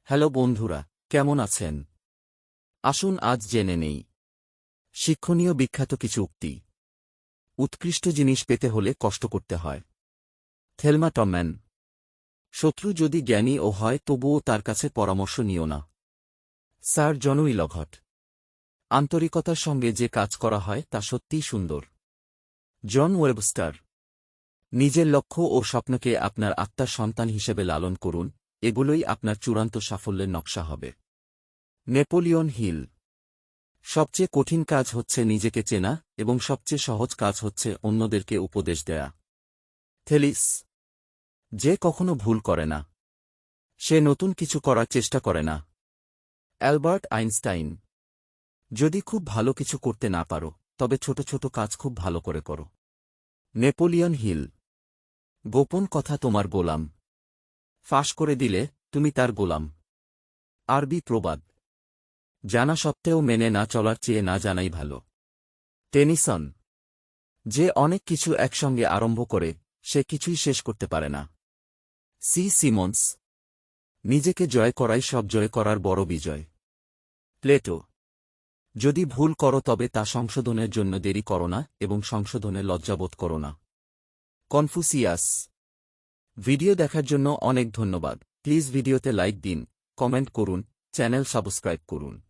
Hello বন্ধুরা, কেমন আছেন? আসুন আজ জেনে নেই শিক্ষণীয় বিখ্যাত কিছু উক্তি। উৎকৃষ্ট জিনিস পেতে হলে কষ্ট করতে হয়। থেলমা টমম্যান। শত্রু যদি জ্ঞানীও হয় তবুও তার কাছে পরামর্শ নিও না। স্যার জন উইলঘট। আন্তরিকতার সঙ্গে যে কাজ করা হয় তা সত্যিই সুন্দর। জন ওয়েবস্টার। নিজের লক্ষ্য ও স্বপ্নকে আপনার আত্মার সন্তান হিসেবে লালন করুন, এগুলোই আপনার চূড়ান্ত সাফল্যের নকশা হবে। Napoleon Hill. সবচেয়ে কঠিন কাজ হচ্ছে নিজেকে চেনা এবং সবচেয়ে সহজ কাজ হচ্ছে অন্যদেরকে উপদেশ দেয়া। থেলিস। যে কখনো ভুল করে না, সে নতুন কিছু করার চেষ্টা করে না। Albert Einstein. যদি খুব ভালো কিছু করতে না পারো, তবে ছোট ছোট কাজ খুব ভালো করে করো। Napoleon Hill. গোপন কথা তোমার গোলাম, ফাঁস করে দিলে তুমি তার গোলাম। আরবি প্রবাদ। জানা সত্ত্বেও মেনে না চলার চেয়ে না জানাই ভালো। টেনিসন। যে অনেক কিছু একসঙ্গে আরম্ভ করে, সে কিছুই শেষ করতে পারে না। C Simmons. নিজেকে জয় করাই সব জয় করার বড় বিজয়। প্লেটো। যদি ভুল করো তবে তা সংশোধনের জন্য দেরি করো না এবং সংশোধনে লজ্জাবোধ করো না। কনফুসিয়াস। ভিডিও দেখার জন্য অনেক ধন্যবাদ। প্লিজ ভিডিওতে লাইক দিন, কমেন্ট করুন, চ্যানেল সাবস্ক্রাইব করুন।